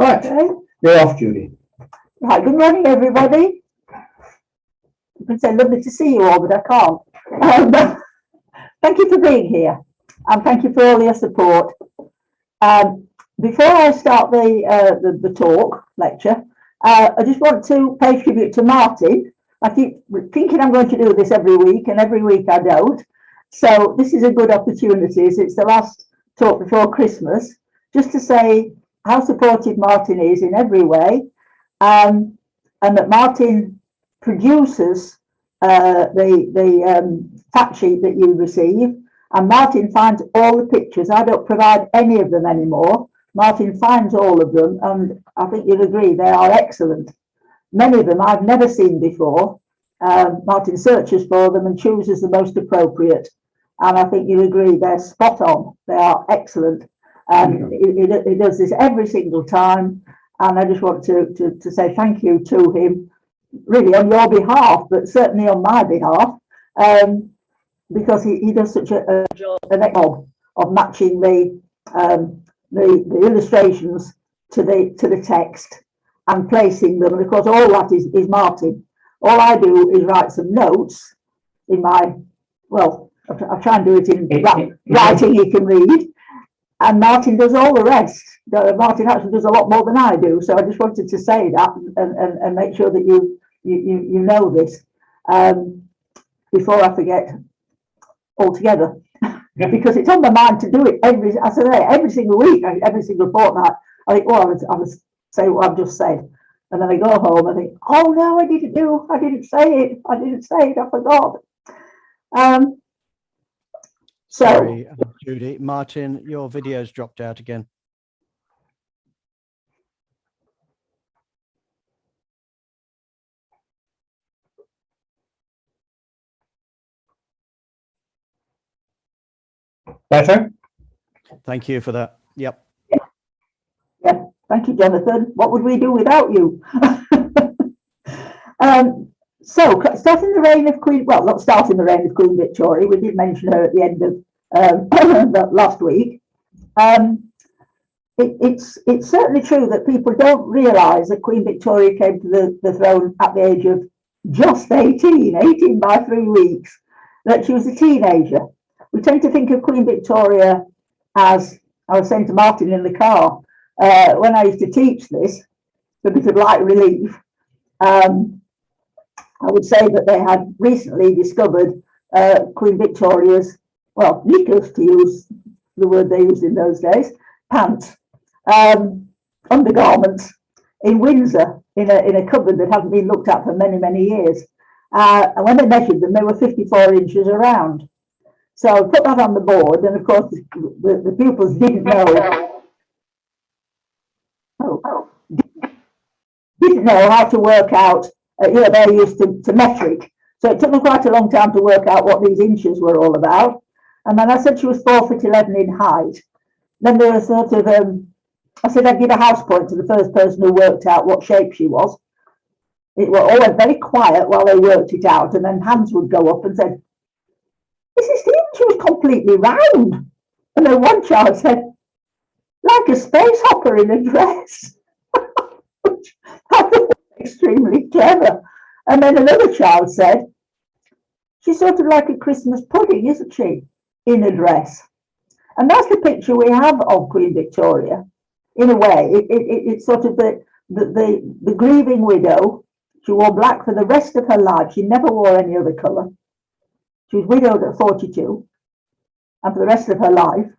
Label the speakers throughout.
Speaker 1: Right,
Speaker 2: Okay.
Speaker 1: you're off, Judy.
Speaker 2: Right, good morning, everybody. I can say lovely to see you all, but I can't. Thank you for being here, and thank you for all your support. Before I start the talk lecture, I just want to pay tribute to Martin. I keep thinking I'm going to do this every week, and every week I don't. So this is a good opportunity. It's the last talk before Christmas, just to say how supportive Martin is in every way, and that Martin produces the fact sheet that you receive, and Martin finds all the pictures. I don't provide any of them anymore. Martin finds all of them, and I think you'll agree they are excellent. Many of them I've never seen before. Martin searches for them and chooses the most appropriate, and I think you'll agree they're spot on. They are excellent. He does this every single time, and I just want to say thank you to him, really on your behalf, but certainly on my behalf, because he does such an job of matching the illustrations to the text and placing them. And of course, all that is Martin. All I do is write some notes in my, well, I try and do it in writing he can read. And Martin does all the rest. Martin actually does a lot more than I do. So I just wanted to say that and make sure that you know this before I forget altogether. Because it's on my mind to do it every single week, every single fortnight. I think, oh, I was say what I've just said. And then I go home and think, oh no, I didn't say it, I forgot.
Speaker 3: Sorry, Judy. Martin, your video's dropped out again.
Speaker 1: Better?
Speaker 3: Thank you for that. Yep.
Speaker 2: Yeah, thank you, Jonathan. What would we do without you? So, starting the reign of Queen, well, not starting the reign of Queen Victoria, we did mention her at the end of last week. It's certainly true that people don't realise that Queen Victoria came to the throne at the age of just 18 by 3 weeks, that she was a teenager. We tend to think of Queen Victoria as, I was saying to Martin in the car, when I used to teach this, a bit of light relief, I would say that they had recently discovered Queen Victoria's, well, knickers, to use the word they used in those days, pants, undergarments in Windsor in a cupboard that hadn't been looked at for many, many years. And when they measured them, they were 54 inches around. So I put that on the board, and of course the pupils didn't know how to work out. They're used to metric, so it took me quite a long time to work out what these inches were all about. And then I said she was 4'11" in height. Then there was sort of, I said I'd give a house point to the first person who worked out what shape she was. It all went very quiet while they worked it out, and then hands would go up and said, Mrs. Stevens, she was completely round. And then one child said, like a space hopper in a dress. Which I thought was extremely clever. And then another child said, she's sort of like a Christmas pudding, isn't she, in a dress? And that's the picture we have of Queen Victoria, in a way. It's sort of the grieving widow. She wore black for the rest of her life. She never wore any other colour. She was widowed at 42, and for the rest of her life,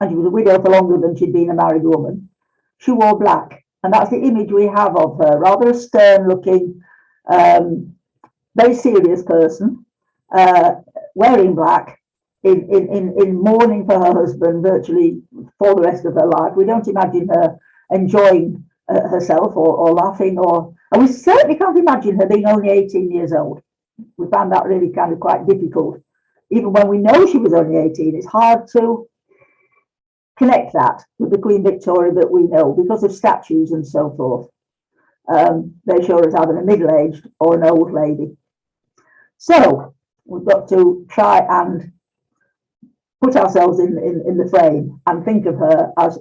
Speaker 2: and she was a widow for longer than she'd been a married woman, she wore black. And that's the image we have of her, rather a stern-looking, very serious person, wearing black, in mourning for her husband virtually for the rest of her life. We don't imagine her enjoying herself or laughing, and we certainly can't imagine her being only 18 years old. We found that really kind of quite difficult. Even when we know she was only 18, it's hard to connect that with the Queen Victoria that we know because of statues and so forth. They show us either a middle-aged or an old lady. So we've got to try and put ourselves in the frame and think of her as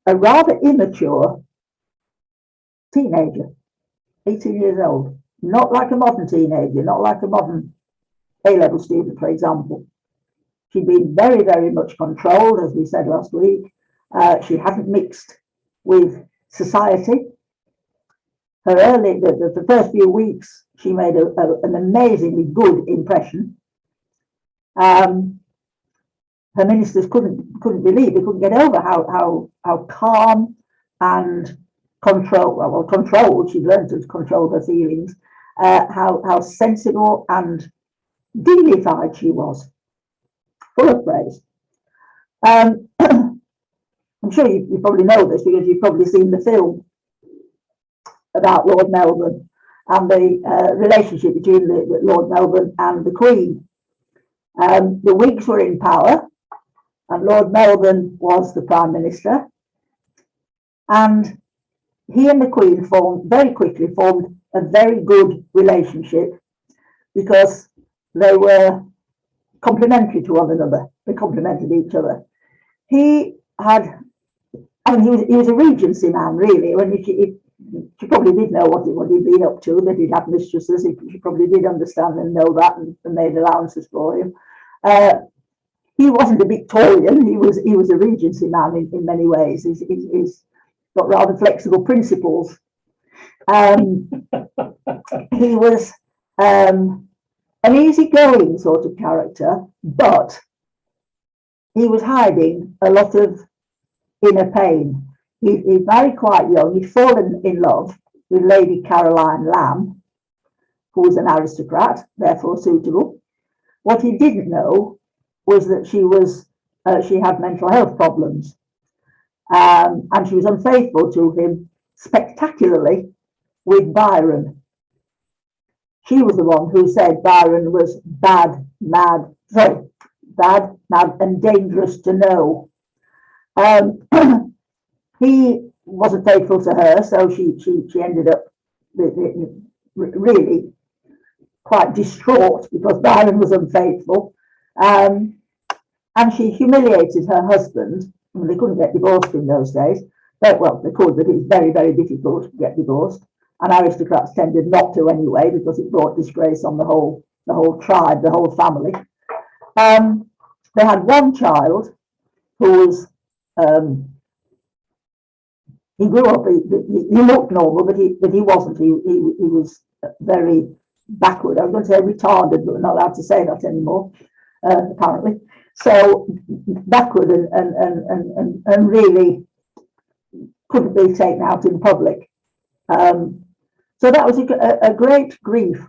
Speaker 2: a rather immature teenager, 18 years old, not like a modern teenager, not like a modern A-level student, for example. She'd been very, very much controlled, as we said last week. She hadn't mixed with society. The first few weeks, she made an amazingly good impression. Her ministers couldn't believe, they couldn't get over how calm and controlled, she'd learned to control her feelings, how sensible and dignified she was, full of praise. I'm sure you probably know this because you've probably seen the film about Lord Melbourne and the relationship between the Lord Melbourne and the Queen. The Whigs were in power and Lord Melbourne was the Prime Minister, and he and the Queen very quickly formed a very good relationship because they were complementary to one another. They complemented each other. He was a Regency man, really. She probably did know what he'd been up to, that he'd had mistresses. She probably did understand and know that and made allowances for him. He wasn't a Victorian. He was a Regency man in many ways. He's got rather flexible principles. He was an easygoing sort of character, but he was hiding a lot of inner pain. He'd married quite young. He'd fallen in love with Lady Caroline Lamb, who was an aristocrat, therefore suitable. What he didn't know was that she had mental health problems, and she was unfaithful to him spectacularly with Byron. She was the one who said Byron was bad, mad, and dangerous to know. He wasn't faithful to her, so she ended up really quite distraught because Byron was unfaithful. And she humiliated her husband. I mean, they couldn't get divorced in those days. Well, they could, but it was very, very difficult to get divorced. And aristocrats tended not to anyway, because it brought disgrace on the whole tribe, the whole family. They had one child who was, he grew up, he looked normal, but he wasn't. He was very backward. I was going to say retarded, but we're not allowed to say that anymore, apparently. So backward and really couldn't be taken out in public. So that was a great grief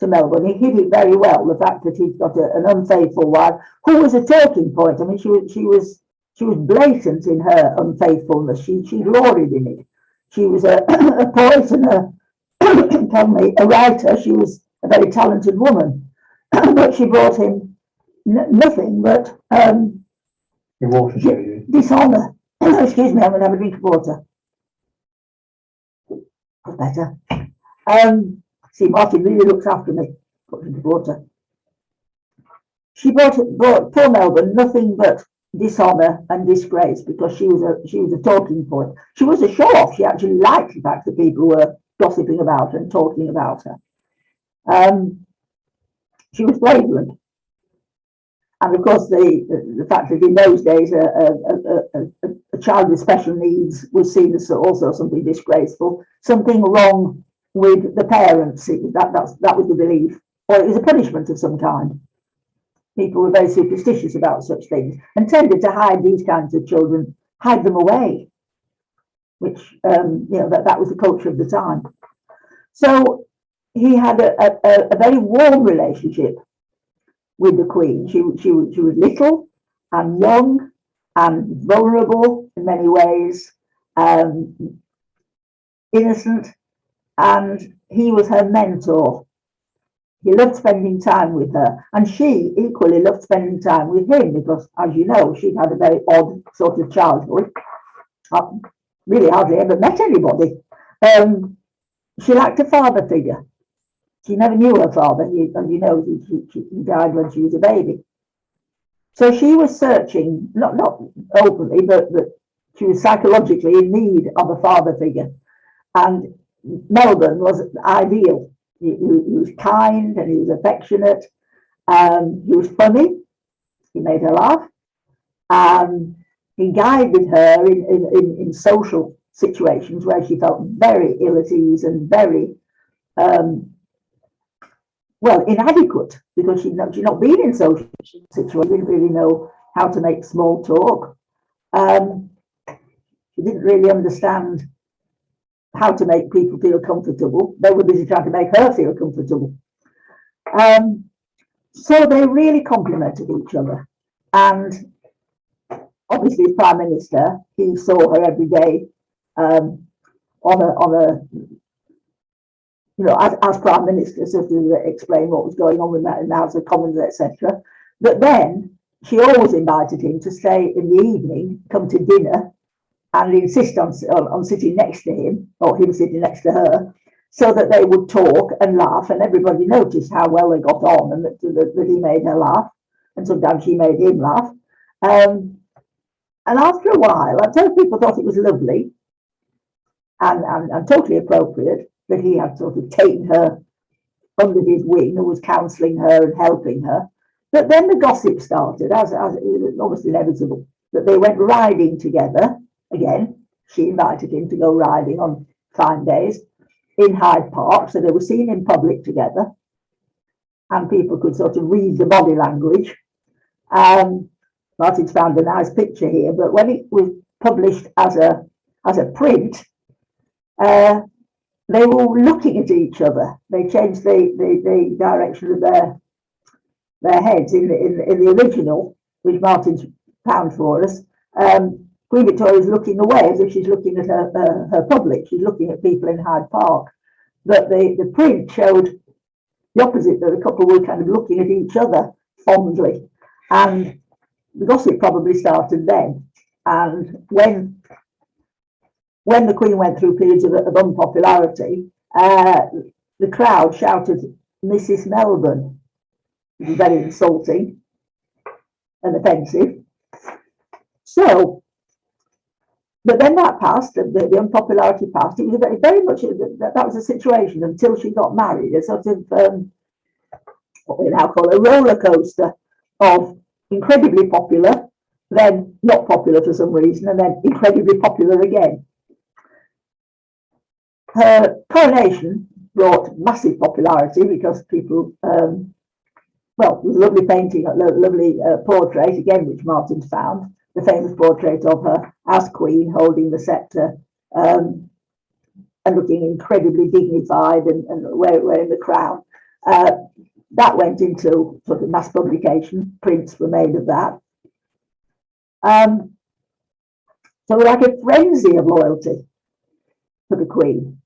Speaker 2: to Melbourne. He hid it very well, the fact that he'd got an unfaithful wife who was a talking point. I mean, she was blatant in her unfaithfulness. She gloried in it. She was a poet and a writer. She was a very talented woman, but she brought him nothing but dishonour. Excuse me, I'm going to have a drink of water. That's better. See, Martin really looks after me. Got a drink of water. She brought poor Melbourne nothing but dishonour and disgrace because she was a talking point. She was a show-off. She actually liked the fact that people were gossiping about her and talking about her. She was flagrant. And of course, the fact that in those days a child with special needs was seen as also something disgraceful, something wrong with the parents. That was the belief, or it was a punishment of some kind. People were very superstitious about such things and tended to hide these kinds of children, hide them away, which that was the culture of the time. So he had a very warm relationship with the Queen. She was little and young and vulnerable in many ways, innocent, and he was her mentor. He loved spending time with her, and she equally loved spending time with him because, as you know, she'd had a very odd sort of childhood. Really hardly ever met anybody. She lacked a father figure. She never knew her father. As you know, he died when she was a baby. So she was searching, not openly, but she was psychologically in need of a father figure. And Melbourne was ideal. He was kind and he was affectionate. He was funny. He made her laugh. He guided her in social situations where she felt very ill at ease and very inadequate, because she'd not been in social situations, didn't really know how to make small talk. She didn't really understand how to make people feel comfortable. They were busy trying to make her feel comfortable. So they really complemented each other. And obviously, as Prime Minister, he saw her every day as Prime Minister, sort of explain what was going on with that in the House of Commons, etc. But then she always invited him to stay in the evening, come to dinner, and insist on sitting next to him, or him sitting next to her, so that they would talk and laugh, and everybody noticed how well they got on, and that he made her laugh, and sometimes she made him laugh. And after a while, I tell people thought it was lovely and totally appropriate that he had sort of taken her under his wing and was counselling her and helping her. But then the gossip started, as it was almost inevitable, that they went riding together. Again, she invited him to go riding on fine days in Hyde Park, so they were seen in public together, and people could sort of read the body language. Martin's found a nice picture here, but when it was published as a print, they were looking at each other. They changed the direction of their heads in the original, which Martin's found for us. Queen Victoria's looking away as if she's looking at her public. She's looking at people in Hyde Park. But the print showed the opposite, that the couple were kind of looking at each other fondly. And the gossip probably started then. And when the Queen went through periods of unpopularity, the crowd shouted, "Mrs. Melbourne," which was very insulting and offensive. So, but then that passed, the unpopularity passed. It was very much that was the situation until she got married. A sort of what we now call a roller coaster of incredibly popular, then not popular for some reason, and then incredibly popular again. Her coronation brought massive popularity because people, there was a lovely painting, a lovely portrait, again, which Martin's found, the famous portrait of her as Queen holding the sceptre and looking incredibly dignified and wearing the crown. That went into sort of mass publication. Prints were made of that. So like a frenzy of loyalty for the Queen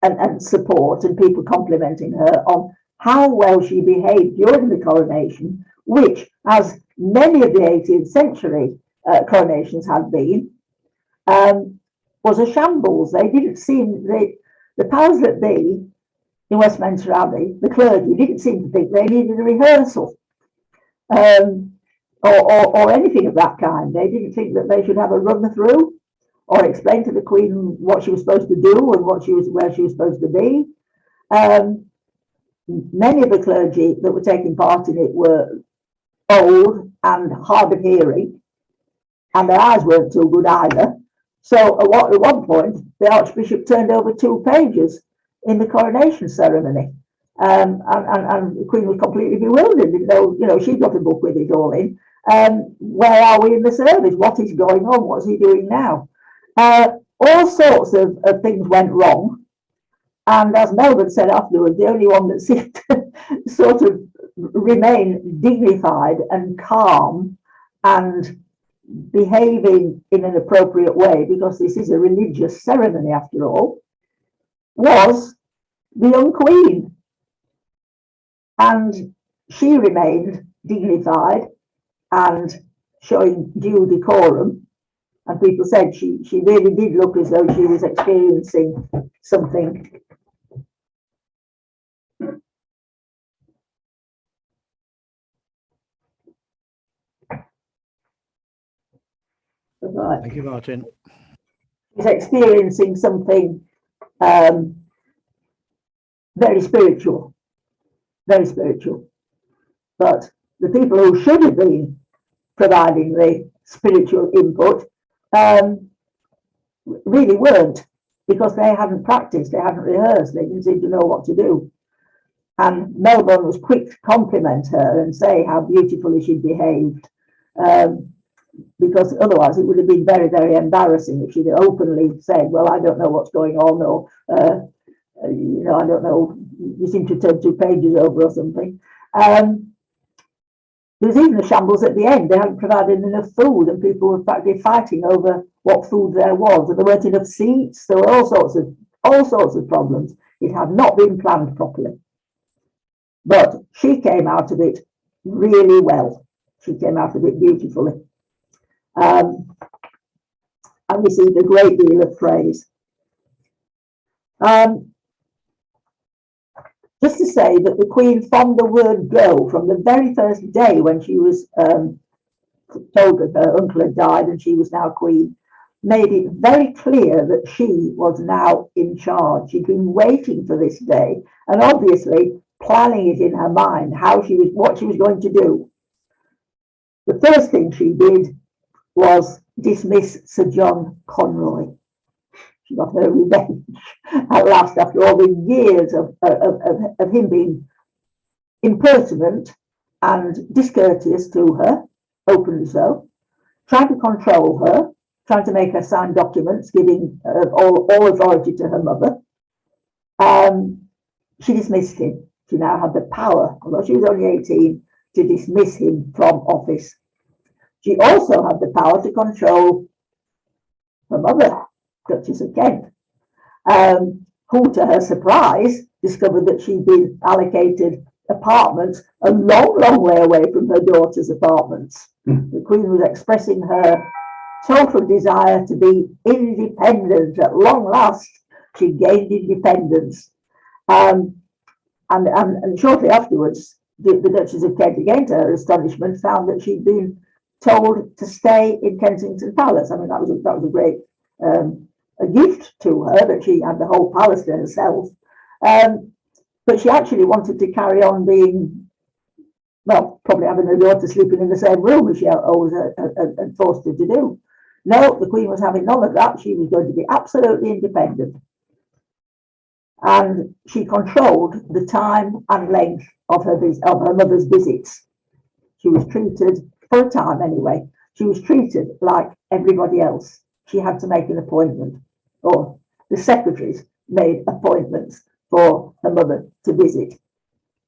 Speaker 2: and support, and people complimenting her on how well she behaved during the coronation, which, as many of the 18th century coronations had been, was a shambles. They didn't seem, the powers that be in Westminster Abbey, the clergy, didn't seem to think they needed a rehearsal or anything of that kind. They didn't think that they should have a run through or explain to the Queen what she was supposed to do and where she was supposed to be. Many of the clergy that were taking part in it were old and hard of hearing, and their eyes weren't too good either. So at one point, the Archbishop turned over 2 pages in the coronation ceremony, and the Queen was completely bewildered. She got a book with it all in. Where are we in the service? What is going on? What's he doing now? All sorts of things went wrong. And as Melbourne said afterwards, the only one that seemed to sort of remain dignified and calm and behaving in an appropriate way, because this is a religious ceremony after all, was the young Queen. And she remained dignified and showing due decorum. And people said she really did look as though she was experiencing something. Right.
Speaker 3: Thank you, Martin.
Speaker 2: She's experiencing something very spiritual, very spiritual. But the people who should have been providing the spiritual input really weren't, because they hadn't practiced, they hadn't rehearsed, they didn't seem to know what to do. And Melbourne was quick to compliment her and say how beautifully she behaved, because otherwise it would have been very, very embarrassing if she'd openly said, well, I don't know what's going on, or, I don't know, you seem to turn 2 pages over or something. There was even a shambles at the end. They hadn't provided enough food, and people were practically fighting over what food there was, and there weren't enough seats. There were all sorts of problems. It had not been planned properly. But she came out of it really well. She came out of it beautifully. And received a great deal of praise. Just to say that the Queen, from the word go, from the very first day when she was told that her uncle had died and she was now Queen, made it very clear that she was now in charge. She'd been waiting for this day and obviously planning it in her mind, what she was going to do. The first thing she did was dismiss Sir John Conroy. She got her revenge at last, after all the years of him being impertinent and discourteous to her, openly so, trying to control her, trying to make her sign documents giving all authority to her mother. She dismissed him. She now had the power, although she was only 18, to dismiss him from office. She also had the power to control her mother, Duchess of Kent, who, to her surprise, discovered that she'd been allocated apartments a long, long way away from her daughter's apartments. The Queen was expressing her total desire to be independent. At long last, she gained independence. And shortly afterwards, the Duchess of Kent, again to her astonishment, found that she'd been told to stay in Kensington Palace. I mean, that was a great a gift to her, that she had the whole palace to herself. But she actually wanted to carry on being, well, probably having her daughter sleeping in the same room as she always had forced her to do. No, the Queen was having none of that. She was going to be absolutely independent. And she controlled the time and length of her mother's visits. She was treated, for a time anyway, she was treated like everybody else. She had to make an appointment, or the secretaries made appointments for her mother to visit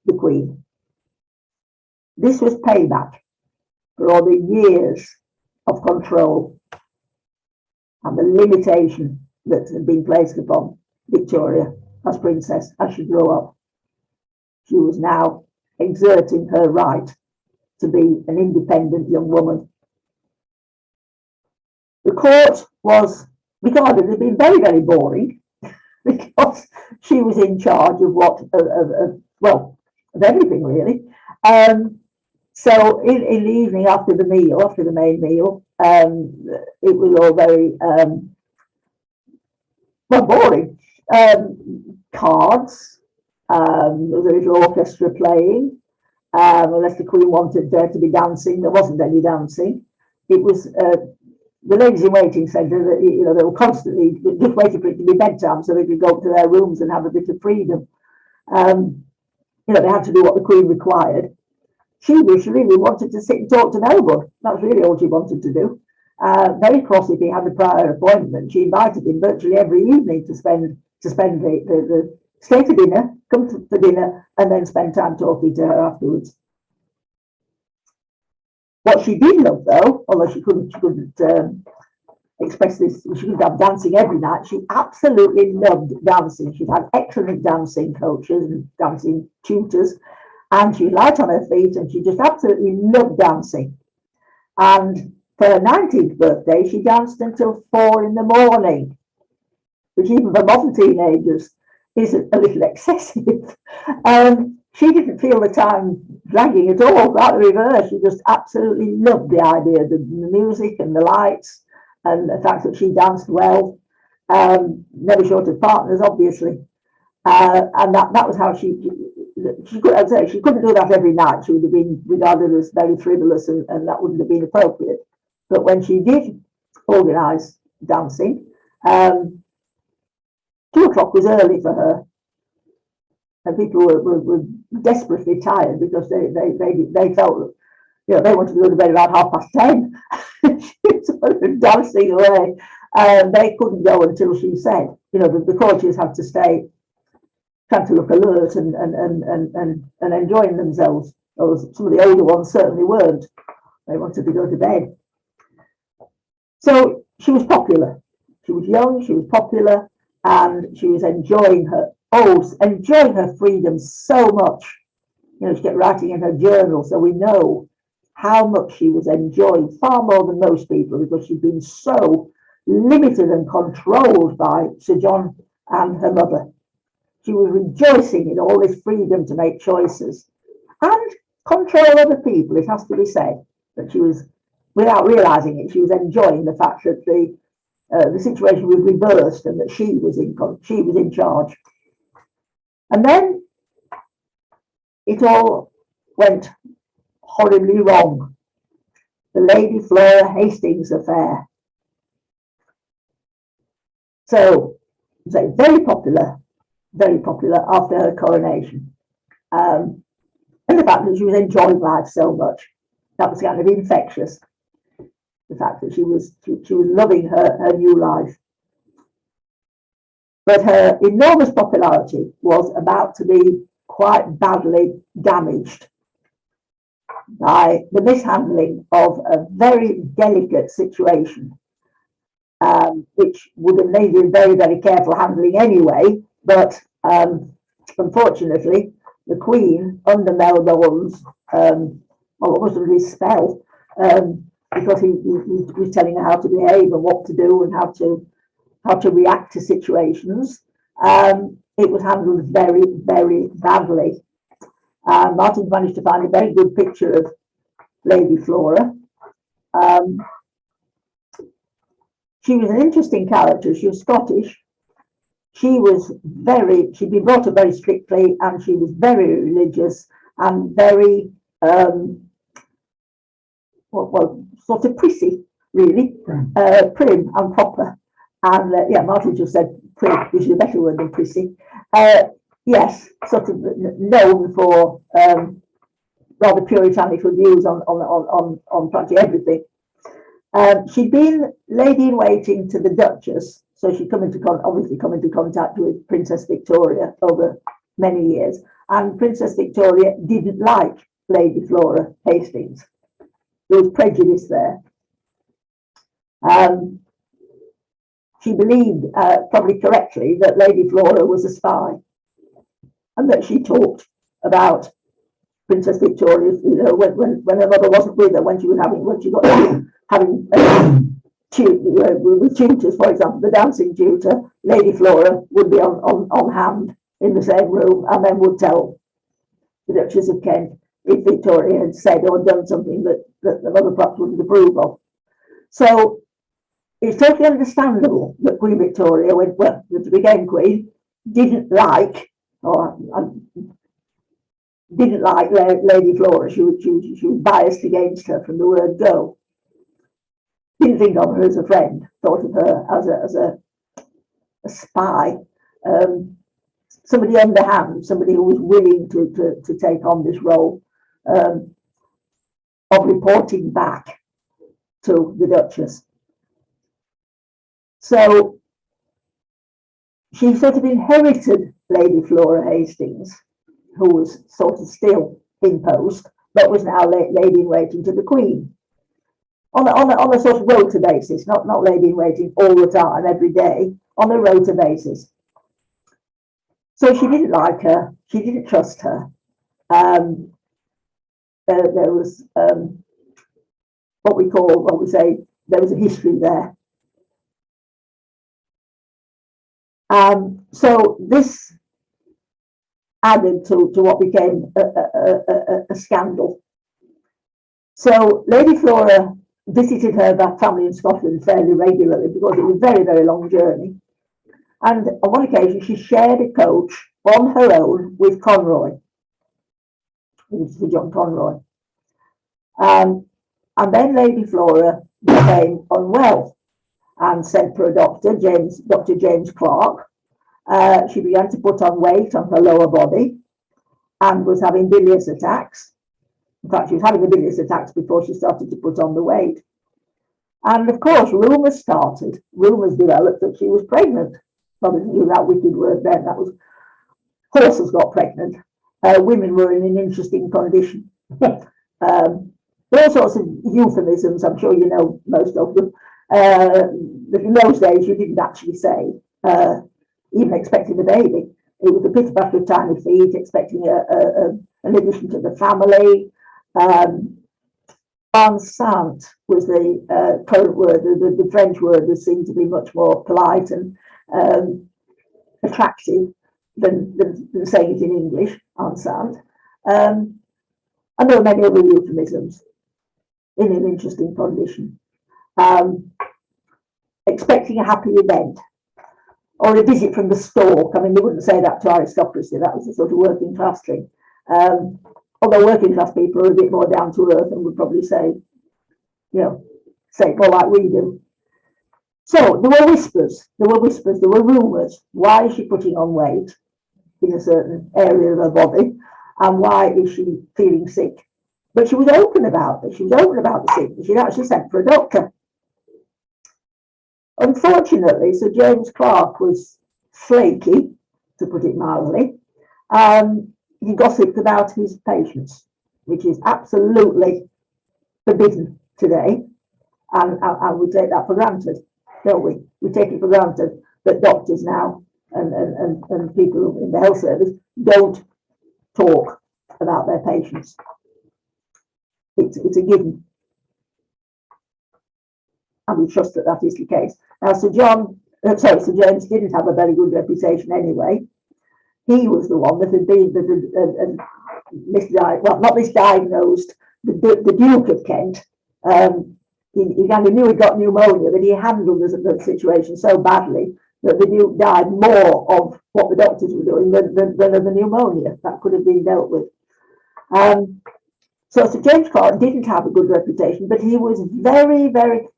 Speaker 2: the Queen. This was payback for all the years of control and the limitation that had been placed upon Victoria as princess as she grew up. She was now exerting her right to be an independent young woman. The court was regarded as being very, very boring because she was in charge of of everything really. So in the evening after the main meal, it was all very boring. Cards, there was a little orchestra playing, unless the Queen wanted there to be dancing. There wasn't any dancing. It was the ladies in waiting said that they were constantly just waiting for it to be bedtime so they could go up to their rooms and have a bit of freedom. They had to do what the Queen required. She really wanted to sit and talk to Melbourne. That was really all she wanted to do. Very cross if he had a prior appointment. She invited him virtually every evening to spend the stay for dinner, come for dinner, and then spend time talking to her afterwards. What she did love, though, although she couldn't express this, she couldn't have dancing every night. She absolutely loved dancing. She'd had excellent dancing coaches and dancing tutors, and she was light on her feet, and she just absolutely loved dancing. And for her 19th birthday, she danced until 4 in.the morning, which even for modern teenagers is a little excessive. She didn't feel the time dragging at all, quite the reverse. She just absolutely loved the idea, the music and the lights, and the fact that she danced well, never short of partners, obviously. And that was how she could, I'd say, she couldn't do that every night. She would have been regarded as very frivolous, and that wouldn't have been appropriate. But when she did organise dancing, 2 o'clock was early for her, and people were desperately tired because they felt, you know, they wanted to go to bed about 10:30. She was sort of dancing away, and they couldn't go until she said. You know, the coaches had to stay, trying to look alert and enjoying themselves. Some of the older ones certainly weren't. They wanted to go to bed. So she was popular. She was young, she was popular, and she was enjoying her freedom so much. You know, she kept writing in her journal, so we know how much she was enjoying, far more than most people, because she'd been so limited and controlled by Sir John and her mother. She was rejoicing in all this freedom to make choices and control other people, it has to be said. That she was, without realising it, she was enjoying the fact that the situation was reversed and that she was in charge. And then it all went horribly wrong. The Lady Flora Hastings affair. So, very popular after her coronation. And the fact that she was enjoying life so much, that was kind of infectious. The fact that she was loving her new life. But her enormous popularity was about to be quite badly damaged by the mishandling of a very delicate situation, which would have needed very, very careful handling anyway. But unfortunately, the Queen, under Melbourne's, almost under his spell, because he was telling her how to behave and what to do and how to react to situations, it was handled very, very badly. Martin managed to find a very good picture of Lady Flora. She was an interesting character. She was Scottish. She'd been brought up very strictly, and she was very religious and very, sort of prissy, really, prim and proper. And Martin just said prim, which is a better word than prissy. Yes, sort of known for rather puritanical views on practically everything. She'd been lady in waiting to the Duchess, so she'd obviously come into contact with Princess Victoria over many years, and Princess Victoria didn't like Lady Flora Hastings. There was prejudice there. She believed, probably correctly, that Lady Flora was a spy, and that she talked about Princess Victoria, you know, when her mother wasn't with her, when she got having with tutors, for example, the dancing tutor, Lady Flora would be on hand in the same room, and then would tell the Duchess of Kent if Victoria had said or done something that the mother perhaps wouldn't approve of. So it's totally understandable that Queen Victoria, when she became Queen, didn't like Lady Flora. She was biased against her from the word go. Didn't think of her as a friend, thought of her as a spy, somebody underhand, somebody who was willing to take on this role of reporting back to the Duchess. So she sort of inherited Lady Flora Hastings, who was sort of still in post, but was now lady in waiting to the Queen. On a sort of rota basis, not lady in waiting all the time, every day, on a rota basis. So she didn't like her, she didn't trust her. There was there was a history there. So this added to what became a scandal. So Lady Flora visited her family in Scotland fairly regularly because it was a very, very long journey. And on one occasion, she shared a coach on her own with Conroy, Sir John Conroy. And then Lady Flora became unwell and sent for a doctor, Dr. James Clark. She began to put on weight on her lower body and was having bilious attacks. In fact, she was having the bilious attacks before she started to put on the weight. And of course, rumours started. Rumours developed that she was pregnant. Probably didn't use that wicked word then. That was horses got pregnant. Women were in an interesting condition. There are all sorts of euphemisms. I'm sure you know most of them. But in those days, you didn't actually say, even expecting a baby. It was a pit patter of tiny feet, expecting an addition to the family. Enceinte was the current word. The French word was seen to be much more polite and attractive than saying it in English, enceinte. And there were many other euphemisms in an interesting condition. Expecting a happy event or a visit from the stork. I mean, they wouldn't say that to aristocracy. That was a sort of working class thing. Although working class people are a bit more down to earth and would probably say, say it more like we do. So there were whispers, there were rumours. Why is she putting on weight in a certain area of her body? And why is she feeling sick? But she was open about it. She was open about the sickness. She'd actually sent for a doctor. Unfortunately, Sir James Clark was flaky, to put it mildly. He gossiped about his patients, which is absolutely forbidden today. And we take that for granted, don't we? We take it for granted that doctors now and people in the health service don't talk about their patients. It's a given. And we trust that that is the case. Now, Sir James didn't have a very good reputation anyway. He was the one that had been not misdiagnosed, the Duke of Kent. He kind of knew he'd got pneumonia, but he handled the situation so badly that the Duke died more of what the doctors were doing than of the pneumonia. That could have been dealt with. So Sir James Clark didn't have a good reputation, but he was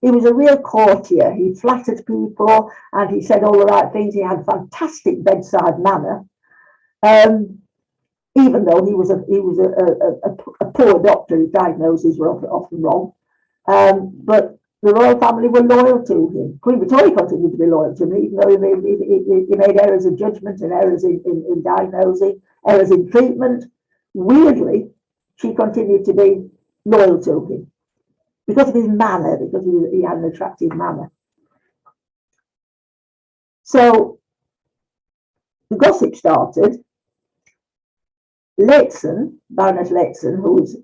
Speaker 2: he was a real courtier. He flattered people and he said all the right things. He had fantastic bedside manner, even though he was a poor doctor. His diagnoses were often wrong. But the royal family were loyal to him. Queen Victoria continued to be loyal to him, even though he made errors of judgment and errors in diagnosing, errors in treatment. Weirdly, she continued to be loyal to him because of his manner, because he had an attractive manner. So the gossip started. Baroness Lehzen, who was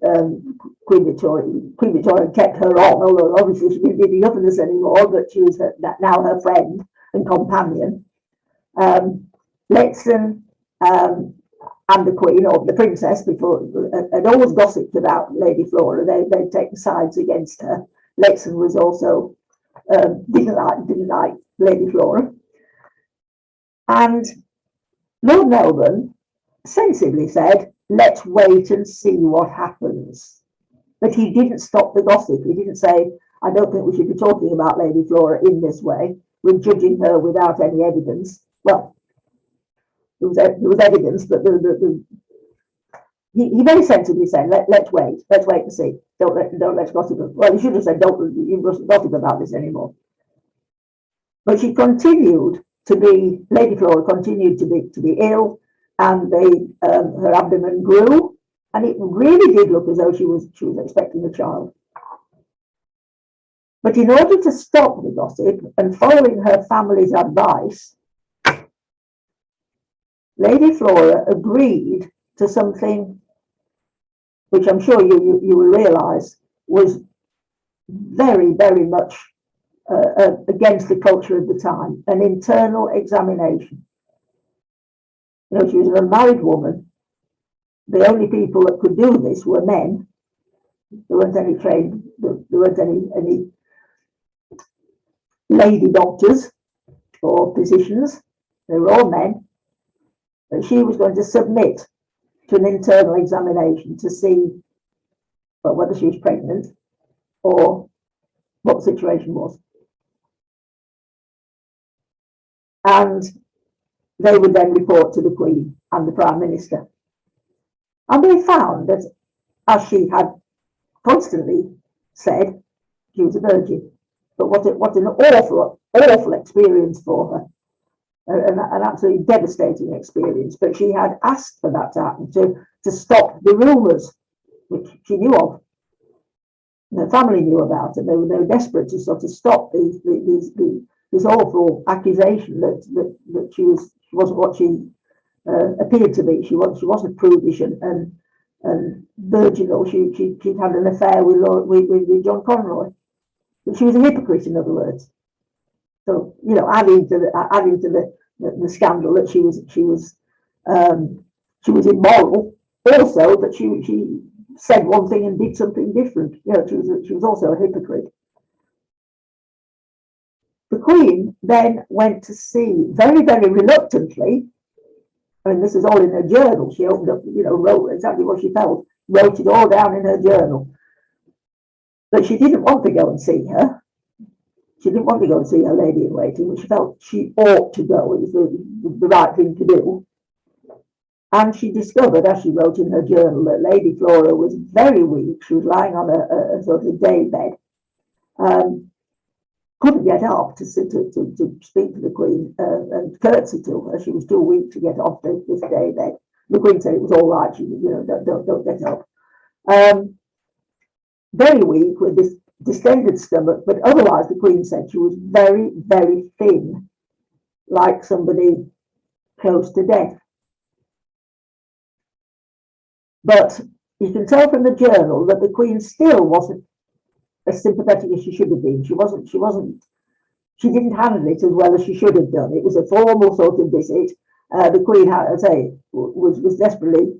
Speaker 2: Queen Victoria kept her on, although obviously she didn't be governess anymore, but she was now her friend and companion. Lehzen and the Queen, or the Princess, before had always gossiped about Lady Flora. They'd taken sides against her. Lehzen was also didn't like Lady Flora, and Lord Melbourne sensibly said, "Let's wait and see what happens." But he didn't stop the gossip. He didn't say, "I don't think we should be talking about Lady Flora in this way. We're judging her without any evidence." Well, there was evidence, but he very sensibly said, let's wait and see. Don't let's gossip. Well, he should have said, you mustn't gossip about this anymore. But Lady Flora continued to be ill, and her abdomen grew, and it really did look as though she was expecting a child. But in order to stop the gossip and following her family's advice, Lady Flora agreed to something which I'm sure you will realise was very, very much against the culture of the time, an internal examination. She was an unmarried woman. The only people that could do this were men. There weren't any trained, there weren't any lady doctors or physicians. They were all men. But she was going to submit to an internal examination to see whether she was pregnant or what the situation was. And they would then report to the Queen and the Prime Minister. And they found that, as she had constantly said, she was a virgin. But what an awful experience for her, an absolutely devastating experience. But she had asked for that to happen to stop the rumours, which she knew of. And her family knew about it. They were desperate to sort of stop this awful accusation that she wasn't what she appeared to be. She wasn't prudish and virginal. She'd had an affair with John Conroy. But she was a hypocrite, in other words. So, you know, adding to the scandal that she was immoral, also that she said one thing and did something different. You know, she was also a hypocrite. The Queen then went to see, very, very reluctantly, I mean, this is all in her journal. She opened up, you know, wrote exactly what she felt, wrote it all down in her journal. But she didn't want to go and see her. She didn't want to go and see her lady in waiting, but she felt she ought to go. It was the right thing to do. And she discovered, as she wrote in her journal, that Lady Flora was very weak. She was lying on a sort of day bed. Couldn't get up to speak to the Queen and curtsy to her. She was too weak to get off this day bed. The Queen said it was all right. She, you know, don't get up. Very weak with this distended stomach, but otherwise the Queen said she was very, very thin, like somebody close to death. But you can tell from the journal that the Queen still wasn't as sympathetic as she should have been. She didn't handle it as well as she should have done. It was a formal sort of visit. The Queen, as I say, was desperately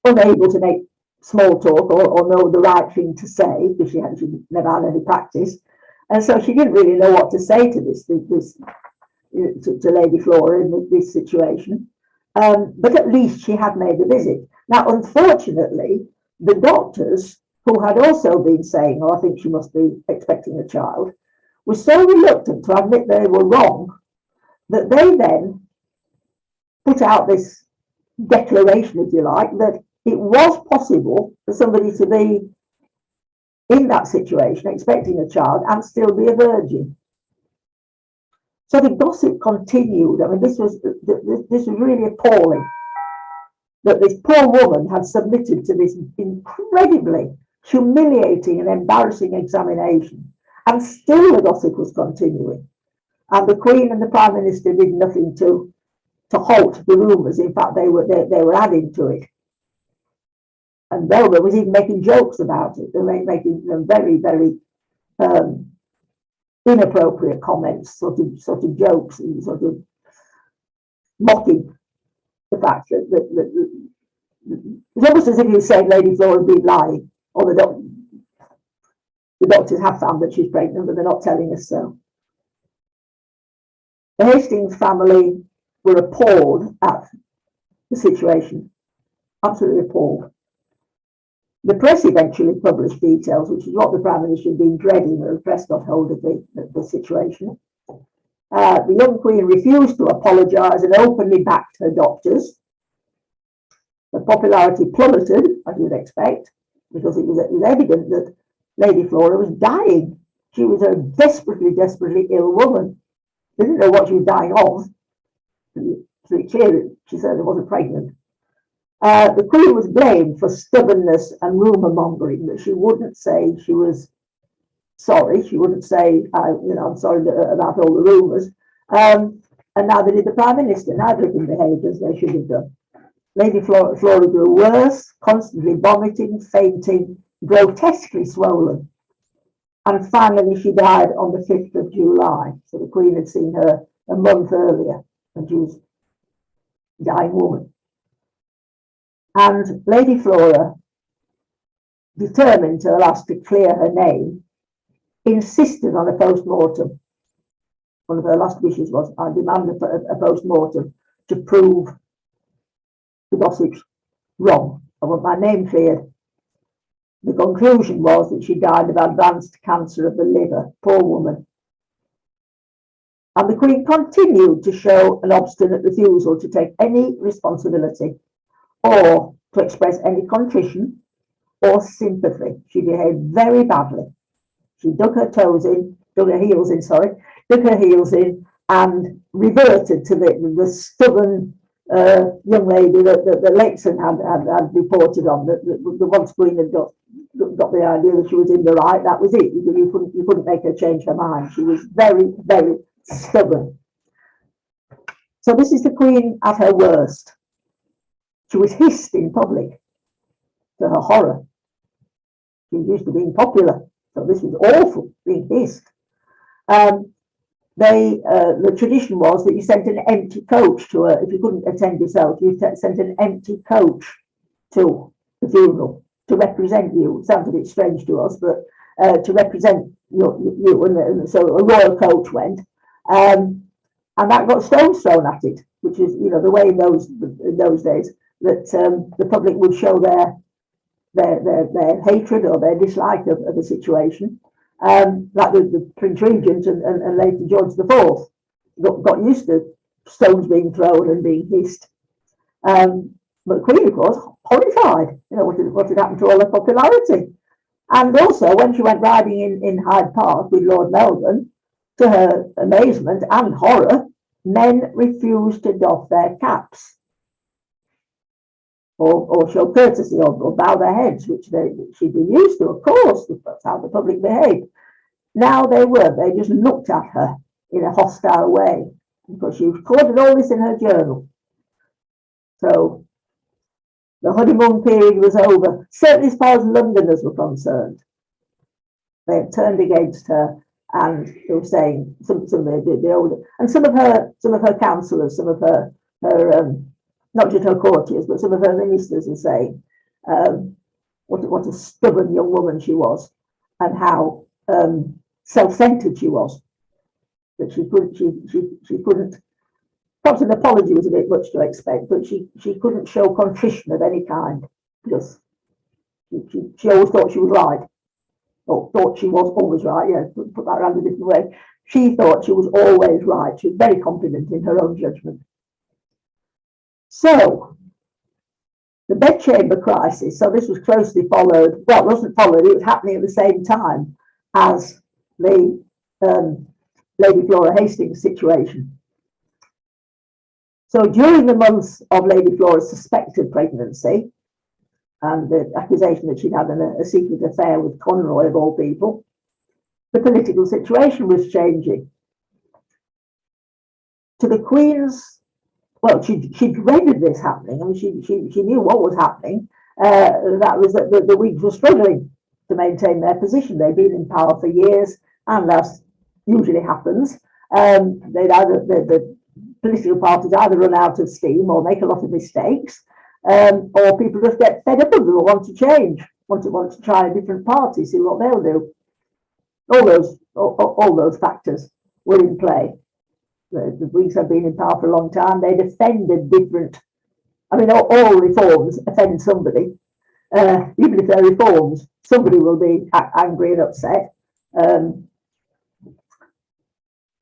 Speaker 2: unable to make small talk or know the right thing to say, because she never had any practice, and so she didn't really know what to say to to Lady Flora in this situation. But at least she had made the visit. Now, unfortunately, the doctors, who had also been saying, "Oh, I think she must be expecting a child," were so reluctant to admit they were wrong that they then put out this declaration, if you like, that it was possible for somebody to be in that situation, expecting a child, and still be a virgin. So the gossip continued. I mean, this was really appalling, that this poor woman had submitted to this incredibly humiliating and embarrassing examination, and still the gossip was continuing. And the Queen and the Prime Minister did nothing to halt the rumours. In fact, they were adding to it. And Velma was even making jokes about it. They were making very, very inappropriate comments, sort of jokes, and sort of mocking the fact that it's almost as if you said Lady Flora had been lying, or the doctors have found that she's pregnant, but they're not telling us so. The Hastings family were appalled at the situation, absolutely appalled. The press eventually published details, which is what the Prime Minister had been dreading, that the press got hold of the situation. The young Queen refused to apologise and openly backed her doctors. The popularity plummeted, as you would expect, because it was evident that Lady Flora was dying. She was a desperately, desperately ill woman. They didn't know what she was dying of. So it's clear that she certainly wasn't pregnant. The Queen was blamed for stubbornness and rumour mongering, that she wouldn't say she was sorry. She wouldn't say, I'm sorry about all the rumours. And neither did the Prime Minister. Neither of them behaved as they should have done. Lady Flora grew worse, constantly vomiting, fainting, grotesquely swollen. And finally, she died on the 5th of July. So the Queen had seen her a month earlier, and she was a dying woman. And Lady Flora determined to last to clear her name, insisted on a post-mortem. One of her last wishes was, I demand a post-mortem to prove the gossip's wrong. I want my name cleared. The conclusion was that she died of advanced cancer of the liver. Poor woman. And the Queen continued to show an obstinate refusal to take any responsibility or to express any contrition or sympathy. She behaved very badly. She dug her heels in, and reverted to the stubborn young lady that Lexon had reported on. The once Queen had got the idea that she was in the right. That was it. You couldn't make her change her mind. She was very, very stubborn. So this is the Queen at her worst. She was hissed in public, to her horror. She was used to being popular, so this was awful, being hissed. The tradition was that you sent an empty coach to her. If you couldn't attend yourself, you sent an empty coach to the funeral to represent you. It sounds a bit strange to us, but to represent you, and so a royal coach went, and that got stones thrown at it, which is the way in those days that the public would show their hatred or their dislike of a situation. Like the Prince Regent and later George IV got used to stones being thrown and being hissed. But the Queen, of course, horrified, what had happened to all her popularity. And also, when she went riding in Hyde Park with Lord Melbourne, to her amazement and horror, men refused to doff their caps or show courtesy or bow their heads, which she'd been used to, of course. That's how the public behaved. Now they weren't. They just looked at her in a hostile way, because she recorded all this in her journal. So the honeymoon period was over, certainly as far as Londoners were concerned. They had turned against her, and they were saying some of the older, and some of her councillors, some of her not just her courtiers, but some of her ministers are saying what a stubborn young woman she was, and how self-centered she was. That she couldn't. Perhaps an apology was a bit much to expect, but she couldn't show contrition of any kind, because she always thought she was right, or thought she was always right. Yeah, put that around a different way. She thought she was always right. She was very confident in her own judgment. So the bedchamber crisis. So this was closely followed. Well, it wasn't followed. It was happening at the same time as the Lady Flora Hastings situation. So during the months of Lady Flora's suspected pregnancy and the accusation that she'd had a secret affair with Conroy, of all people, the political situation was changing. To the Queen's, well, she dreaded this happening. I mean, she knew what was happening. That was that the Whigs were struggling to maintain their position. They'd been in power for years, and as usually happens, the political parties either run out of steam or make a lot of mistakes, or people just get fed up of them or want to change, want to try a different party, see what they'll do. All those factors were in play. The Whigs have been in power for a long time. They defended different. I mean, all reforms offend somebody. Even if they're reforms, somebody will be angry and upset.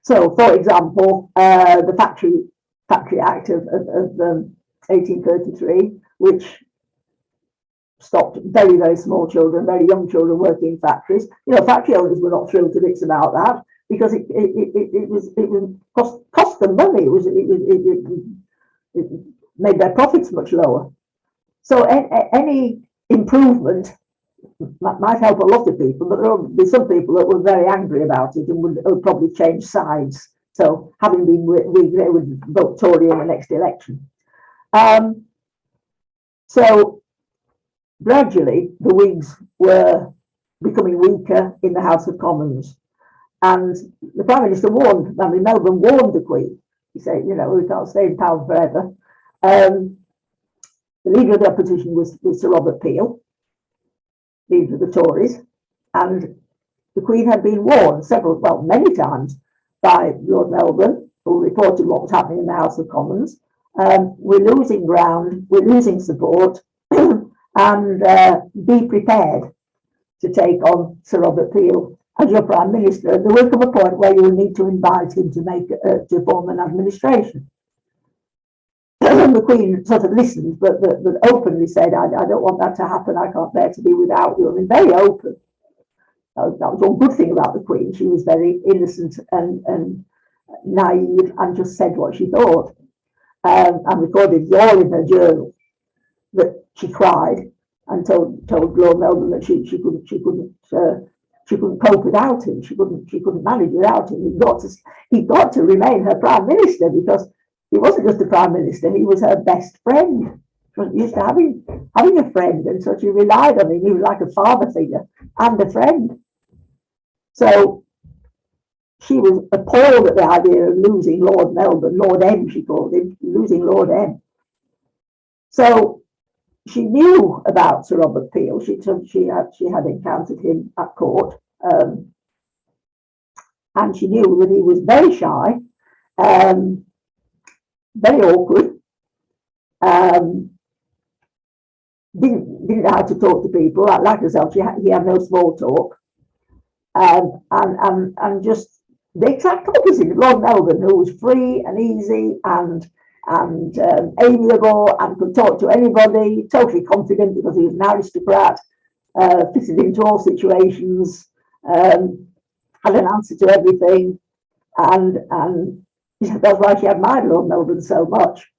Speaker 2: So, for example, the Factory Act of 1833, which stopped very, very small children, very young children working in factories. Factory owners were not thrilled to bits about that, because it cost them money. It made their profits much lower. So any improvement might help a lot of people, but there will be some people that were very angry about it and would probably change sides. So having been Whig, they would vote Tory in the next election. So gradually the Whigs were becoming weaker in the House of Commons. And the Prime Minister warned, Melbourne warned the Queen. He said, we can't stay in power forever. The leader of the opposition was Sir Robert Peel. these were the Tories, and the Queen had been warned many times by Lord Melbourne, who reported what was happening in the House of Commons. We're losing ground, we're losing support, and be prepared to take on Sir Robert Peel as your Prime Minister. There will come a point where you will need to invite him to form an administration. The Queen sort of listened, but openly said, I don't want that to happen, I can't bear to be without you. I mean, very open. That was one good thing about the Queen. She was very innocent and naive and just said what she thought. And recorded it all in her journal that she cried and told Lord Melbourne that she couldn't cope without him. She couldn't manage without him. He got to remain her Prime Minister, because he wasn't just a Prime Minister, he was her best friend. She wasn't used to having a friend, and so she relied on him. He was like a father figure and a friend. So she was appalled at the idea of losing Lord Melbourne, Lord M, she called him, losing Lord M. So she knew about Sir Robert Peel. She had encountered him at court, and she knew that he was very shy, very awkward, didn't know how to talk to people. Like herself, he had no small talk, and just the exact opposite of Lord Melbourne, who was free and easy and amiable and could talk to anybody, totally confident because he was an aristocrat, fitted into all situations, had an answer to everything, and that's why she admired Lord Melbourne so much.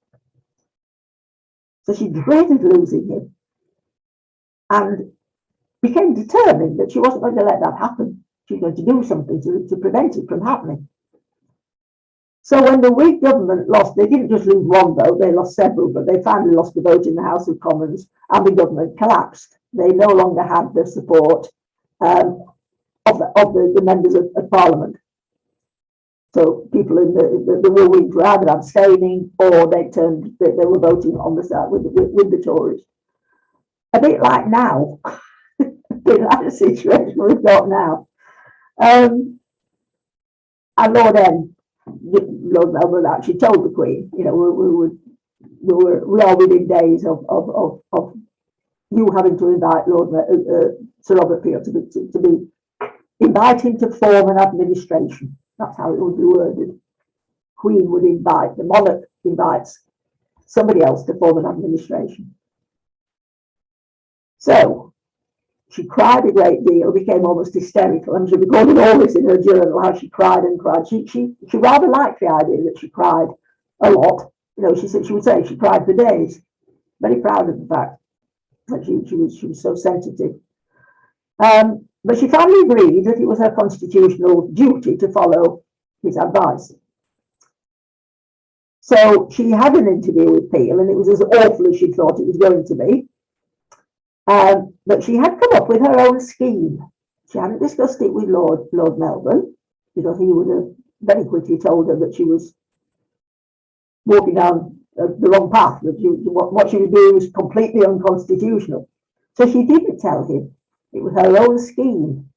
Speaker 2: So she dreaded losing him and became determined that she wasn't going to let that happen. She was going to do something to prevent it from happening. So when the Whig government lost, they didn't just lose one vote, they lost several, but they finally lost the vote in the House of Commons and the government collapsed. They no longer had the support of the members of Parliament. So people in the Whigs were either abstaining or they were voting on the side with the Tories. A bit like now, a bit like the situation we've got now. And Lord Melbourne actually told the Queen, we are within days of you having to invite Sir Robert Peel to invite him to form an administration. That's how it would be worded. Queen would invite, the monarch invites somebody else to form an administration. So she cried a great deal, became almost hysterical, and she recorded all this in her journal, how she cried and cried. She rather liked the idea that she cried a lot. She would say she cried for days. Very proud of the fact that she was so sensitive. But she finally agreed that it was her constitutional duty to follow his advice. So she had an interview with Peel, and it was as awful as she thought it was going to be. But she had come up with her own scheme. She hadn't discussed it with Lord Melbourne, because he would have very quickly told her that she was walking down the wrong path, that what she was doing was completely unconstitutional. So she didn't tell him. It was her own scheme.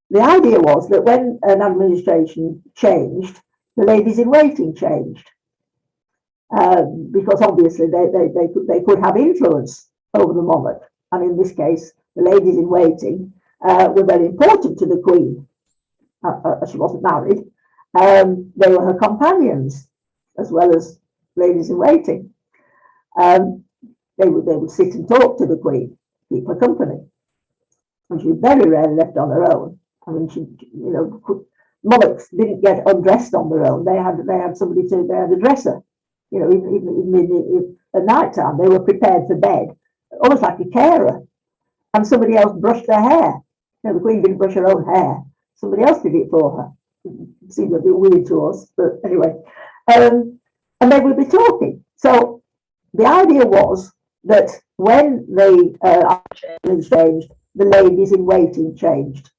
Speaker 2: The idea was that when an administration changed, the ladies in waiting changed, because obviously they could have influence over the monarch, and in this case, the ladies in waiting were very important to the Queen. She wasn't married. They were her companions as well as ladies in waiting. They would sit and talk to the Queen, keep her company, and she was very rarely left on her own. I mean, monarchs didn't get undressed on their own. They had somebody they had a dresser. Even at night time, they were prepared for bed, almost like a carer, and somebody else brushed their hair. The Queen didn't brush her own hair. Somebody else did it for her. It seemed a bit weird to us, but anyway. And they would be talking. So the idea was that when the administration changed, the ladies in waiting changed.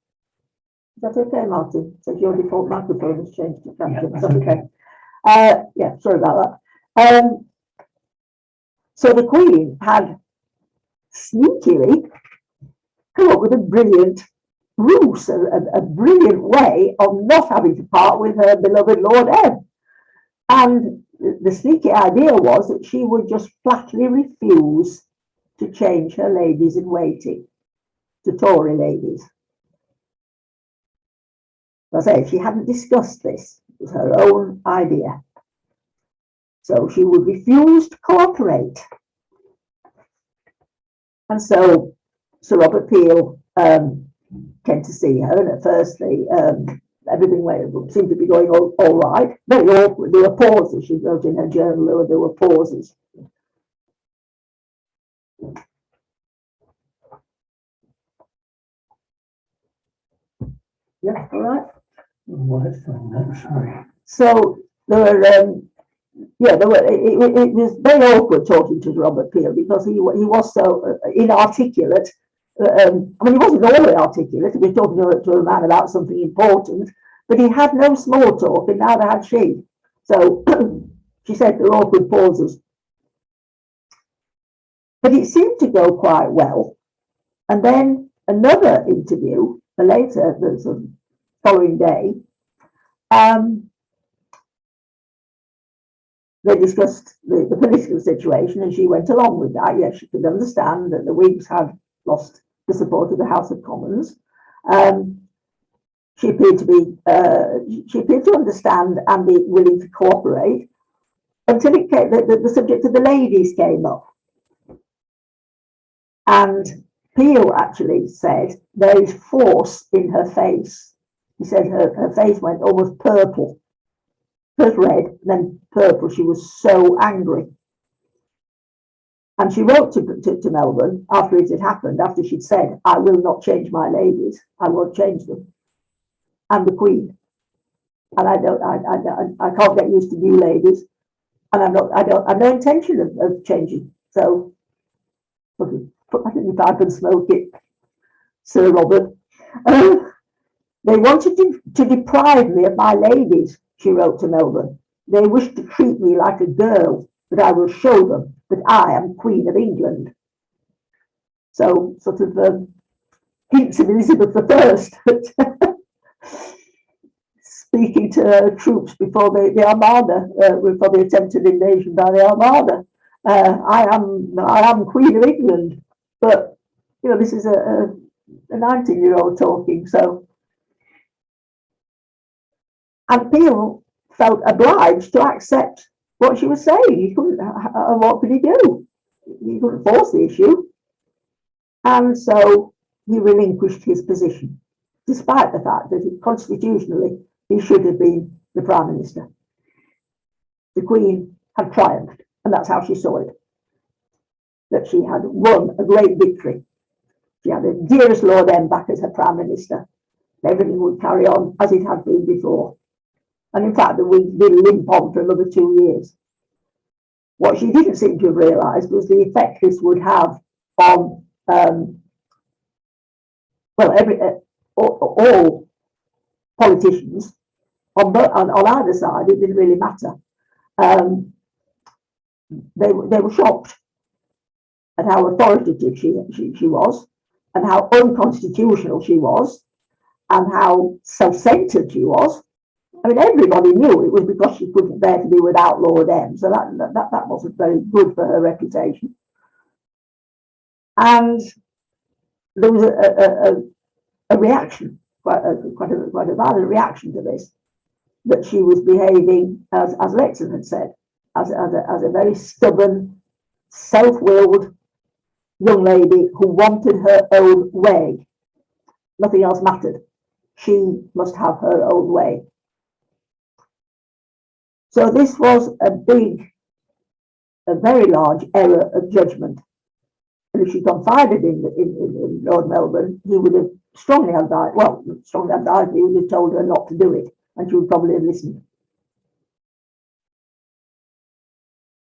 Speaker 2: Is that okay, Martin? So your default microphone has changed to Camden. Is that okay? Yeah, sorry about that. So the Queen had sneakily come up with a brilliant ruse, a brilliant way of not having to part with her beloved Lord M. And the sneaky idea was that she would just flatly refuse to change her ladies in waiting to Tory ladies. As I say, she hadn't discussed this. It was her own idea. So she would refuse to cooperate. And so Sir Robert Peel came to see her, and at first everything seemed to be going all right. Very awkward. There were pauses. She wrote in her journal there were pauses. Yeah, all right.
Speaker 1: Sorry.
Speaker 2: So there were, it was very awkward talking to Robert Peel because he was so inarticulate. I mean, he wasn't always articulate. He was talking to a man about something important, but he had no small talk, and neither had she. So she said there were awkward pauses. But it seemed to go quite well. And then another interview, later, the sort of following day, they discussed the political situation, and she went along with that. Yes, she could understand that the Whigs had lost the support of the House of Commons. She appeared to understand and be willing to cooperate until it came, the subject of the ladies came up. And Peel actually said there is force in her face. He said her face went almost purple. First red, then purple. She was so angry. And she wrote to Melbourne after it had happened, after she'd said, I will not change my ladies. I won't change them. I'm the Queen. And I can't get used to new ladies. And I have no intention of changing. So put that in your pipe and smoke it, Sir Robert. They wanted to deprive me of my ladies, she wrote to Melbourne. They wish to treat me like a girl, but I will show them that I am Queen of England. So, sort of hints of Elizabeth I speaking to her troops before the Armada, before the attempted invasion by the Armada. I am Queen of England, but you know, this is a 19-year-old talking. So, and Peel felt obliged to accept what she was saying. He couldn't, and what could he do? He couldn't force the issue, and so he relinquished his position, despite the fact that constitutionally he should have been the Prime Minister. The Queen had triumphed, and that's how she saw it. That she had won a great victory. She had the dearest Lord M back as her Prime Minister. Everything would carry on as it had been before. And in fact, the Whigs did limp on for another 2 years. What she didn't seem to have realised was the effect this would have on, all politicians on either side. It didn't really matter. They were shocked at how authoritative she was, and how unconstitutional she was, and how self-centred she was. I mean, everybody knew it was because she couldn't bear to be without Lord M. So that wasn't very good for her reputation. And there was a reaction, quite a violent reaction to this, that she was behaving, as Lexon had said, as a very stubborn, self-willed young lady who wanted her own way. Nothing else mattered. She must have her own way. So this was a very large error of judgment. And if she confided in Lord Melbourne, he would have strongly advised, he would have told her not to do it, and she would probably have listened.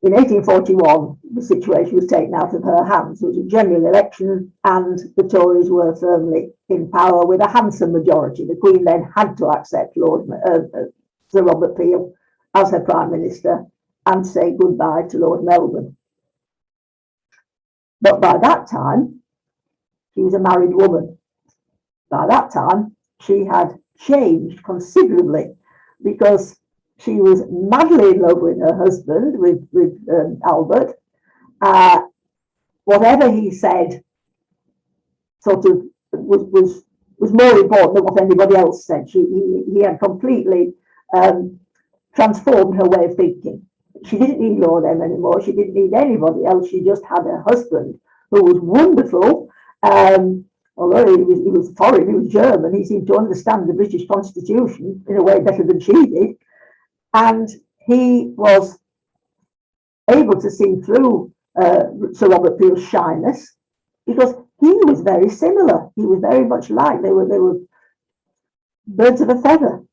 Speaker 2: In 1841, the situation was taken out of her hands. There was a general election, and the Tories were firmly in power with a handsome majority. The Queen then had to accept Sir Robert Peel as her Prime Minister and say goodbye to Lord Melbourne. But by that time, she was a married woman. By that time, she had changed considerably because she was madly in love with her husband, with Albert. Whatever he said sort of was more important than what anybody else said. He had completely transformed her way of thinking. She didn't need Lord M anymore. She didn't need anybody else. She just had her husband, who was wonderful. Although he was foreign, he was German, he seemed to understand the British Constitution in a way better than she did. And he was able to see through Sir Robert Peel's shyness, because he was very similar. He was very much like, they were birds of a feather.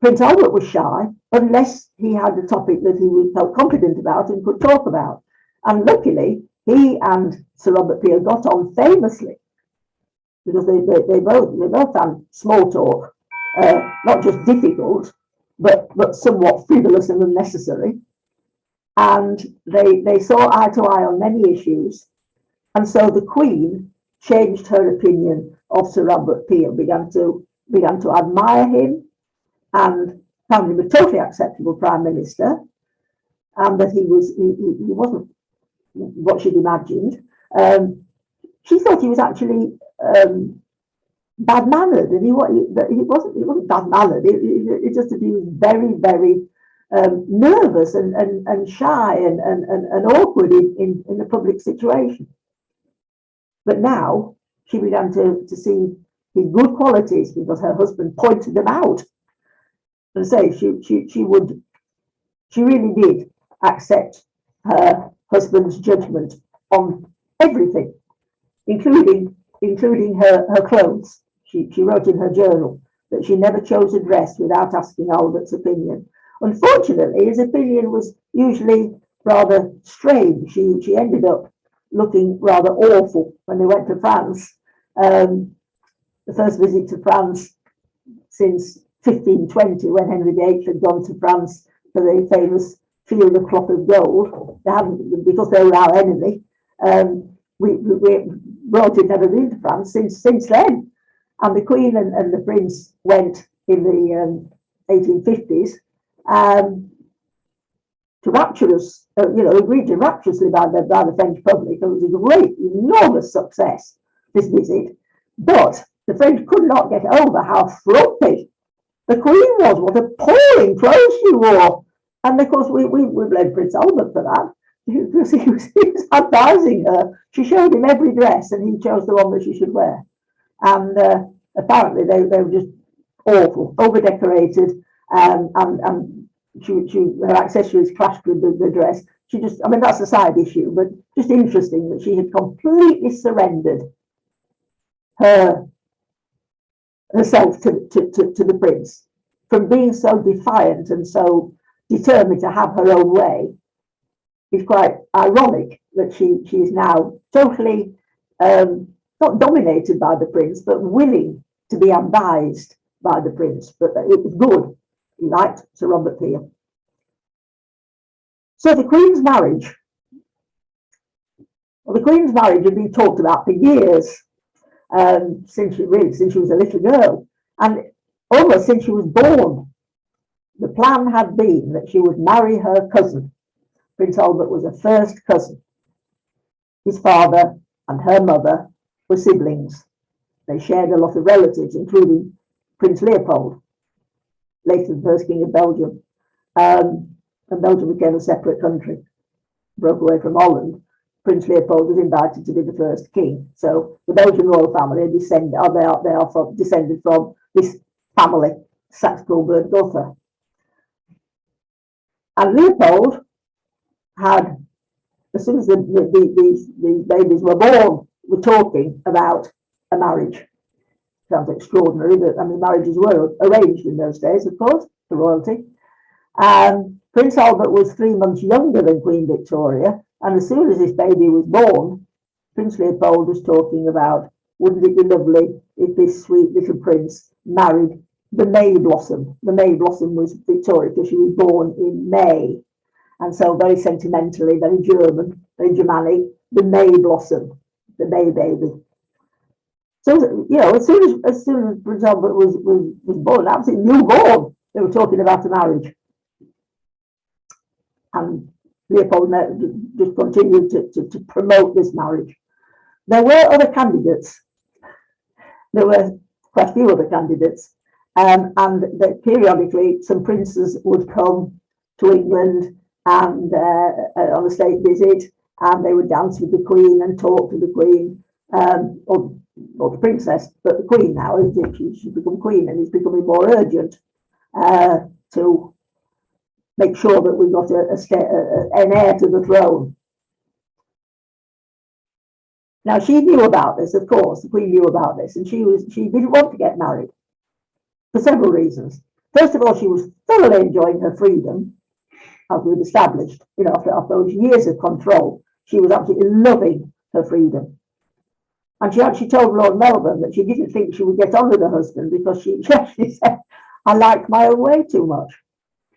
Speaker 2: Prince Albert was shy unless he had a topic that he felt confident about and could talk about. And luckily, he and Sir Robert Peel got on famously, because they both found small talk not just difficult, but somewhat frivolous and unnecessary. And they saw eye to eye on many issues. And so the Queen changed her opinion of Sir Robert Peel, began to admire him, and found him a totally acceptable Prime Minister, and that he wasn't what she'd imagined. She thought he was actually bad-mannered, and he wasn't bad-mannered. It just that he was very, very nervous and shy and awkward in the public situation. But now she began to see his good qualities, because her husband pointed them out. And say she really did accept her husband's judgment on everything, including her clothes. She wrote in her journal that she never chose a dress without asking Albert's opinion. Unfortunately, his opinion was usually rather strange. She ended up looking rather awful when they went to France. The first visit to France since 1520, when Henry VIII had gone to France for the famous Field of Cloth of Gold. They hadn't, because they were our enemy. Royalty had never been to France since then. And the Queen and the Prince went in the 1850s to rapturous, agreed to rapturously by the French public. It was a great, enormous success, this visit. But the French could not get over how frumpy the Queen was, what appalling clothes she wore. And of course, we blamed Prince Albert for that, because he was advising her. She showed him every dress, and he chose the one that she should wear. And apparently, they were just awful, over-decorated, and her accessories clashed with the dress. That's a side issue, but just interesting that she had completely surrendered herself to the Prince, from being so defiant and so determined to have her own way. It's quite ironic that she is now totally not dominated by the Prince, but willing to be advised by the Prince. But it was good. He liked Sir Robert Peel. So the Queen's marriage. Well, the Queen's marriage had been talked about for years, since she was a little girl, and almost since she was born. The plan had been that she would marry her cousin. Prince Albert was a first cousin. His father and her mother were siblings. They shared a lot of relatives, including Prince Leopold, later the first king of Belgium. And Belgium became a separate country, broke away from Holland. Prince Leopold was invited to be the first king. So the Belgian royal family are descended from this family, Saxe-Coburg-Gotha. And Leopold had, as soon as these babies were born, were talking about a marriage. Sounds extraordinary, but marriages were arranged in those days, of course, for royalty. Prince Albert was 3 months younger than Queen Victoria, and as soon as this baby was born, Prince Leopold was talking about, wouldn't it be lovely if this sweet little prince married the May Blossom. The May Blossom was Victoria, because she was born in May. And so very sentimentally, very German, very Germanic, the May blossom, the May baby. So, you know, as soon as Prince Albert was born, absolutely newborn, they were talking about a marriage. And Leopold just continued to promote this marriage. There were other candidates. There were quite a few other candidates. And that periodically some princes would come to England and on a state visit, and they would dance with the Queen and talk to the Queen, or the princess, but the Queen now, she's become Queen, and it's becoming more urgent to make sure that we've got an heir to the throne. Now, she knew about this, of course, the Queen knew about this, and she didn't want to get married for several reasons. First of all, she was thoroughly enjoying her freedom, as we've established, you know, after those years of control. She was absolutely loving her freedom. And she actually told Lord Melbourne that she didn't think she would get on with her husband because she actually said, I like my own way too much.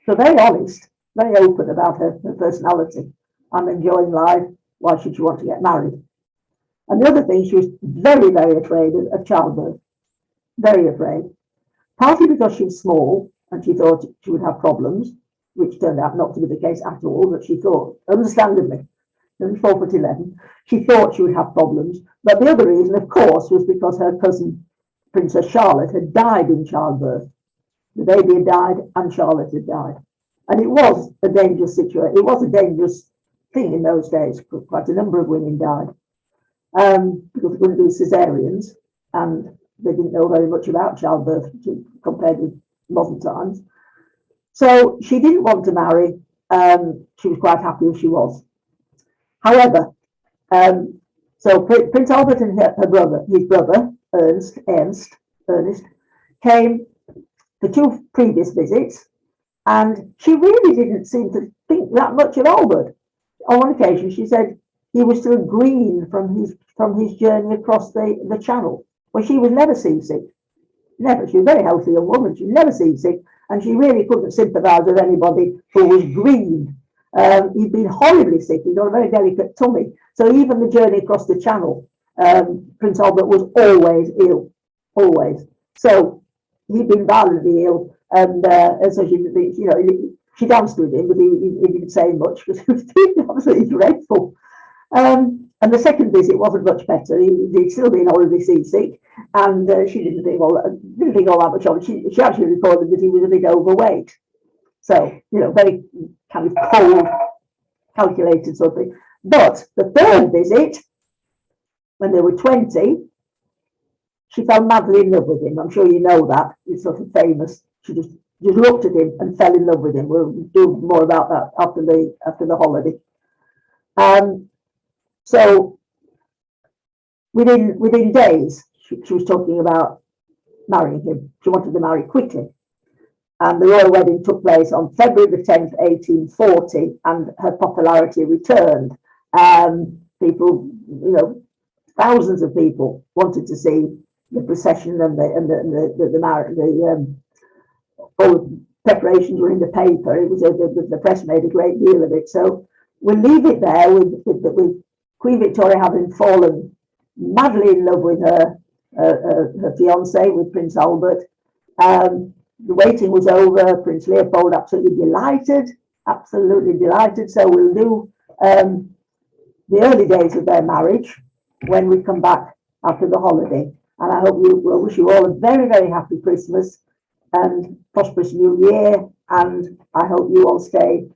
Speaker 2: So very honest, very open about her personality. I'm enjoying life. Why should she want to get married? And the other thing, she was very, very afraid of childbirth. Very afraid. Partly because she was small and she thought she would have problems, which turned out not to be the case at all, but she thought, understandably, 4'11", she thought she would have problems. But the other reason, of course, was because her cousin, Princess Charlotte, had died in childbirth. The baby had died and Charlotte had died. And it was a dangerous situation. It was a dangerous thing in those days. Quite a number of women died because they couldn't do cesareans, and they didn't know very much about childbirth compared with modern times. So she didn't want to marry. She was quite happy as she was. However, so Prince Albert and his brother, Ernest, came for 2 previous visits, and she really didn't seem to think that much of Albert. On one occasion, she said he was still green from his journey across the Channel, where she was never seasick. Never. She was a very healthy young woman. She was never seasick, and she really couldn't sympathise with anybody who was green. He'd been horribly sick. He'd got a very delicate tummy. So even the journey across the Channel, Prince Albert was always ill, always. So he'd been violently ill, and so she danced with him, but he didn't say much because he was absolutely dreadful. And the second visit wasn't much better. He'd still been horribly seasick, and she didn't think all that much of it. She actually reported that he was a bit overweight. So, you know, very kind of cold, calculated sort of thing. But the third visit, when they were 20, she fell madly in love with him. I'm sure you know that. It's sort of famous. She just looked at him and fell in love with him. We'll do more about that after the holiday. So within days, she was talking about marrying him. She wanted to marry quickly. And the royal wedding took place on February the 10th, 1840, and her popularity returned. People, you know, thousands of people wanted to see the procession and all the preparations were in the paper. It was the press made a great deal of it. So we'll leave it there with Queen Victoria having fallen madly in love with her fiance, with Prince Albert. The waiting was over. Prince Leopold absolutely delighted. So we'll do the early days of their marriage when we come back after the holiday. And I hope we'll wish you all a very, very happy Christmas and prosperous New Year. And I hope you all stay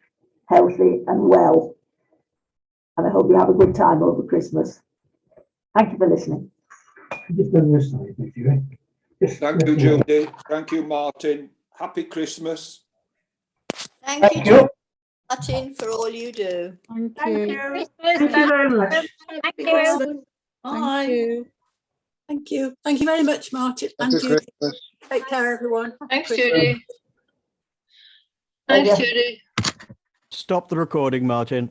Speaker 2: healthy and well. And I hope you have a good time over Christmas. Thank you for listening.
Speaker 1: Just on this side, if you like.
Speaker 4: Thank you, Judy. Thank you, Martin. Happy Christmas.
Speaker 5: Thank you, Martin, for all you do.
Speaker 6: Thank
Speaker 1: Thank
Speaker 6: you.
Speaker 1: you. Thank you very much.
Speaker 6: Thank
Speaker 5: you.
Speaker 6: Thank you.
Speaker 5: Thank you. Thank you very much, Martin. And you. Take care, everyone.
Speaker 6: Thanks, Judy. Thanks, Judy.
Speaker 3: Stop the recording, Martin.